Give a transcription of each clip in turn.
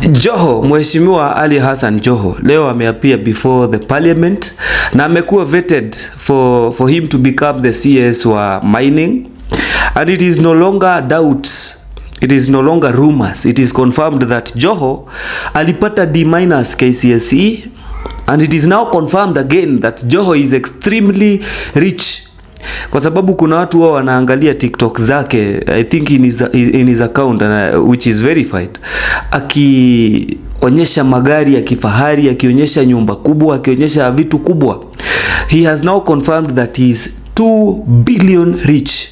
Joho, Mheshimiwa Ali Hassan Joho leo ameappear before the parliament na amekuwa vetted for him to become the CS wa mining, and it is no longer doubts, it is no longer rumors, it is confirmed that Joho alipata D- KCSE, and it is now confirmed again that Joho is extremely rich, kwa sababu kuna watu wao wanaangalia TikTok zake, I think in his account, which is verified, akionyesha magari ya kifahari, akionyesha nyumba kubwa, akionyesha vitu kubwa. He has now confirmed that he is 2 billion rich.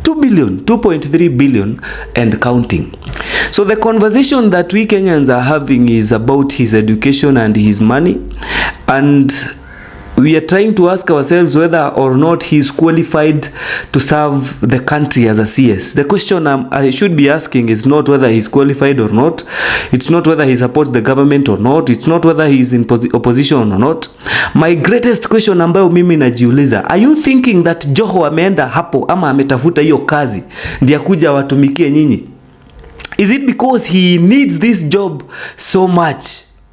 2.3 billion and counting. So the conversation that we Kenyans are having is about his education and his money, and we are trying to ask ourselves whether or not he is qualified to serve the country as a CS. The question I should be asking is not whether he is qualified or not. It's not whether he supports the government or not. It's not whether he is in opposition or not. My greatest question ambayo mimi najiuliza, are you thinking that Joho ameenda hapo ama ametafuta hiyo kazi ndiye kuja watumikie nyinyi? Is it because he needs this job so much?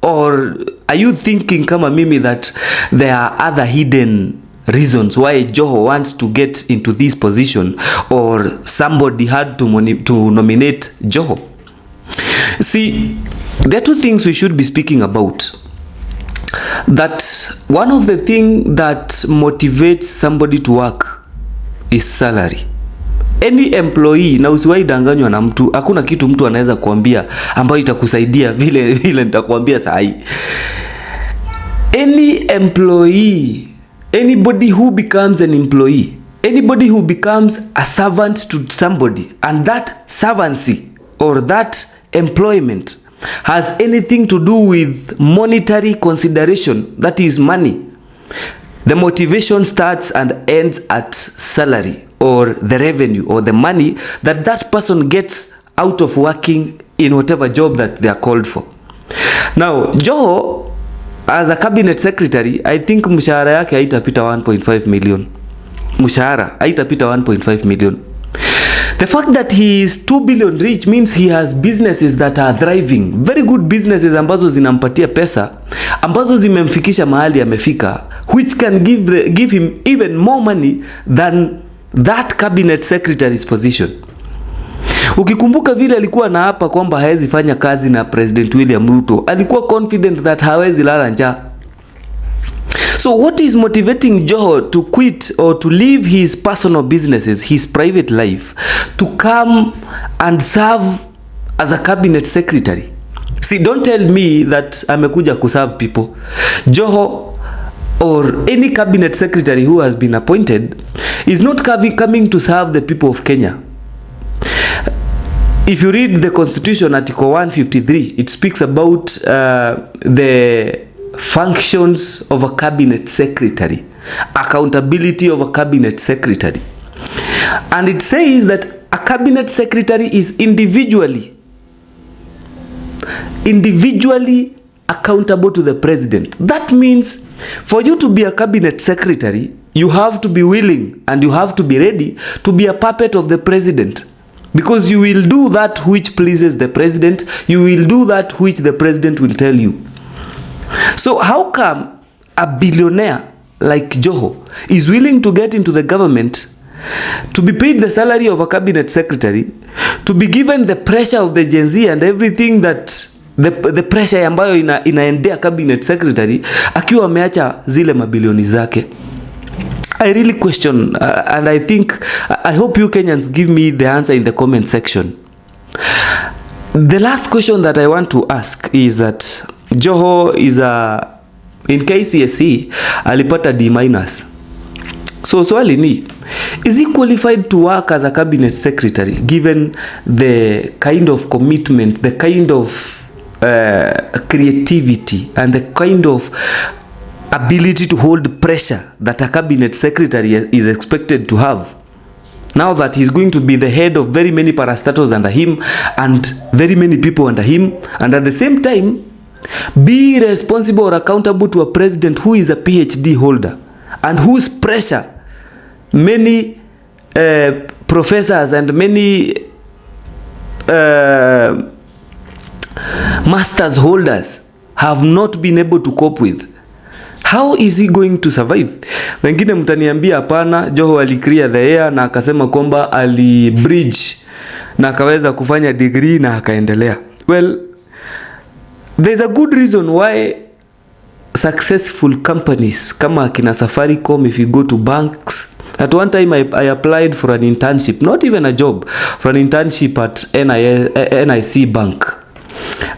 Or are you thinking kama mimi that there are other hidden reasons why Joho wants to get into this position, or somebody had to nominate Joho? See, there are two things we should be speaking about. That one of the things that motivates somebody to work is salary. Any employee, na usiwahi danganywa na mtu, hakuna kitu mtu anaweza kuambia ambayo itakusaidia vile nitakwambia sahi. Any employee, anybody who becomes an employee, anybody who becomes a servant to somebody, and that servancy or that employment has anything to do with monetary consideration, that is money, the motivation starts and ends at salary, or the revenue, or the money that that person gets out of working in whatever job that they are called for. Now, Joho, as a cabinet secretary, I think mshahara yake haitapita 1.5 million. Mshahara haitapita 1.5 million. The fact that he is 2 billion rich means he has businesses that are thriving. Very good businesses ambazo zinampatia pesa, ambazo zimemfikisha mahali amefika, which can give him even more money than that cabinet secretary's position. Ukikumbuka vile alikuwa na hapa kwamba hawezi fanya kazi na President William Ruto, alikuwa confident that hawezi lala njaa. So what is motivating Joho to quit or to leave his personal businesses, his private life, to come and serve as a cabinet secretary? See, don't tell me that amekuja kuserve people. Joho or any cabinet secretary who has been appointed is not coming to serve the people of Kenya. If you read the Constitution, Article 153, it speaks about the functions of a cabinet secretary, accountability of a cabinet secretary. And it says that a cabinet secretary is individually accountable to the president. That means for you to be a cabinet secretary, you have to be willing and you have to be ready to be a puppet of the president, because you will do that which pleases the president, you will do that which the president will tell you. So how come a billionaire like Joho is willing to get into the government, to be paid the salary of a cabinet secretary, to be given the pressure of the Gen Z and everything that the pressure ambayo inaendea cabinet secretary, akiwa ameacha zile mabilioni zake? I really question, and I hope you Kenyans give me the answer in the comment section. The last question that I want to ask is that Joho is in KCSE alipata D-. So swali ni, is he qualified to work as a cabinet secretary given the kind of commitment, the kind of creativity and the kind of ability to hold pressure that a cabinet secretary is expected to have, now that he's going to be the head of very many parastatals under him and very many people under him, and at the same time be responsible or accountable to a president who is a PhD holder and whose pressure many professors and many masters holders have not been able to cope with. How is he going to survive? Wengine mtaniambia hapana, Joho aliclear the air na akasema kwamba alibridge na akaweza kufanya degree na akaendelea. Well, there's a good reason why successful companies kama kina Safaricom, if you go to banks, at one time I applied for an internship, not even a job, for an internship at NIC Bank.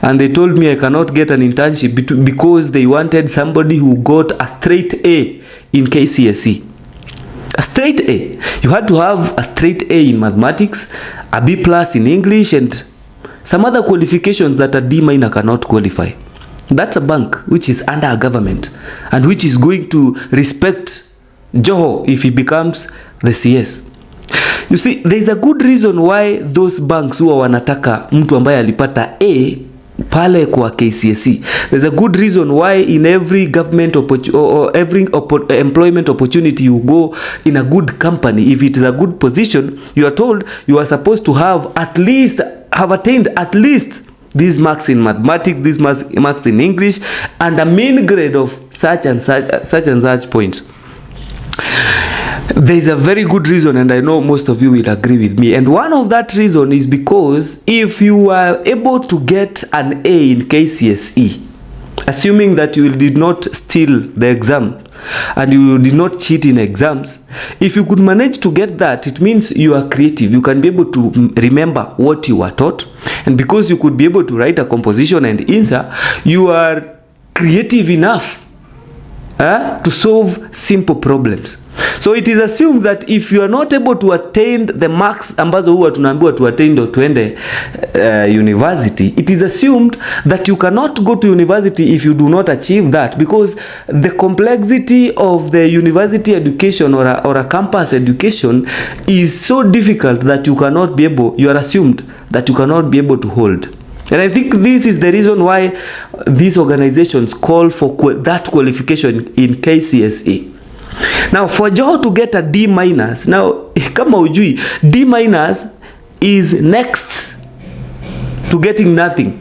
And they told me I cannot get an internship because they wanted somebody who got a straight A in KCSE. A straight A. You had to have a straight A in mathematics, a B plus in English, and some other qualifications that a D minor cannot qualify. That's a bank which is under a government and which is going to respect Joho if he becomes the CS. You see, there is a good reason why those banks huwa wanataka mtu ambaye alipata A pale kwa KCSE. There's a good reason why in every government or every employment opportunity you go in a good company, if it is a good position, you are told you are supposed to have attained at least these marks in mathematics, these marks in English, and a main grade of such and such points. There is a very good reason, and I know most of you will agree with me. And one of that reason is because if you are able to get an A in KCSE, assuming that you did not steal the exam and you did not cheat in exams, if you could manage to get that, it means you are creative. You can be able to remember what you were taught, and because you could be able to write a composition and answer, you are creative enough to solve simple problems. So it is assumed that if you are not able to attain the marks ambazo huwa tunaambiwa to attain ndo tuende university, it is assumed that you cannot go to university if you do not achieve that, because the complexity of the university education or a campus education is so difficult that you are assumed that you cannot be able to hold. And I think this is the reason why these organizations call for that qualification in KCSE. Now, for Joho to get a D minus, now, kama ujui, D minus is next to getting nothing.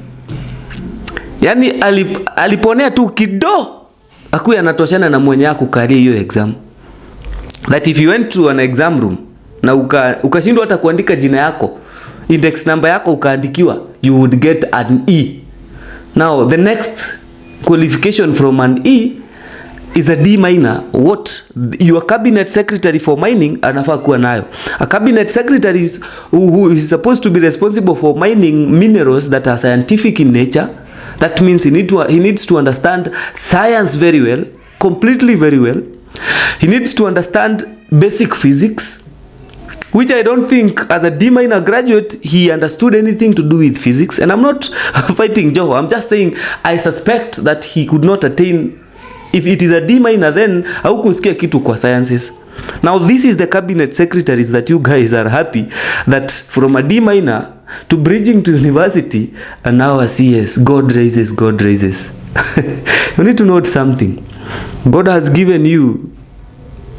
Yani aliponea tu kido, akuya anatoshana na mwenye kukaria hiyo exam. That if you went to an exam room, na ukashindwa hata kuandika jina yako, index number yako ukaandikiwa, you would get an E. Now, the next qualification from an E is a D minor. What your cabinet secretary for mining anafaa kuwa nayo. A cabinet secretary who is supposed to be responsible for mining minerals that are scientific in nature. That means he needs to understand science very well, completely very well. He needs to understand basic physics, which I don't think as a D minor graduate he understood anything to do with physics. And I'm not fighting Joho. I'm just saying I suspect that he could not attain. If it is a D minor, then haukusikia kitu kwa sciences. Now this is the cabinet secretaries that you guys are happy that from a D minor to bridging to university, and now a CS. God raises. You need to note something. God has given you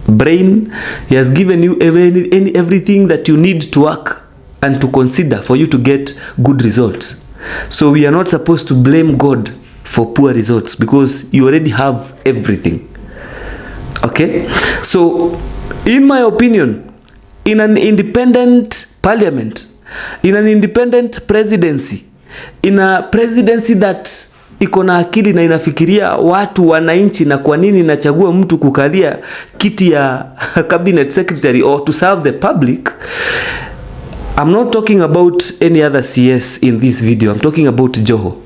brain. He has given you everything that you need to work and to consider for you to get good results. So we are not supposed to blame God for poor results because you already have everything. Okay? So, in my opinion, in an independent parliament, in an independent presidency, in a presidency that iko na akili na inafikiria watu wananchi na kwa nini nachagua mtu kukalia kiti ya cabinet secretary or to serve the public, I'm not talking about any other CS in this video. I'm talking about Joho.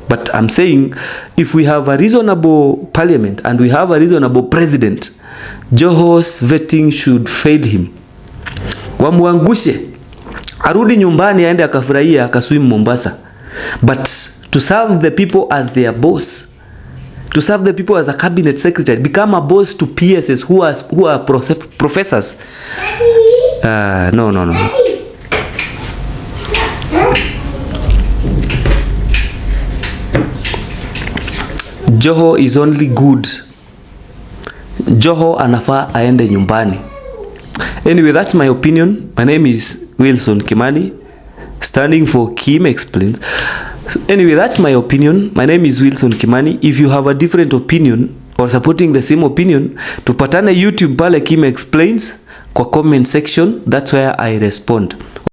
But I'm saying if we have a reasonable parliament and we have a reasonable president, Joho's vetting should fail him. Wamuangushe, arudi nyumbani aende akafurahia akaswim Mombasa. But to serve the people as their boss, to serve the people as a cabinet secretary, become a boss to PSs who are professors. No. Joho is only good. Joho anafaa aende nyumbani. Anyway, that's my opinion. My name is Wilson Kimani, standing for Kim Explains. So anyway, that's my opinion. My name is Wilson Kimani. If you have a different opinion or supporting the same opinion, tupatane YouTube pale Kim Explains kwa comment section. That's where I respond.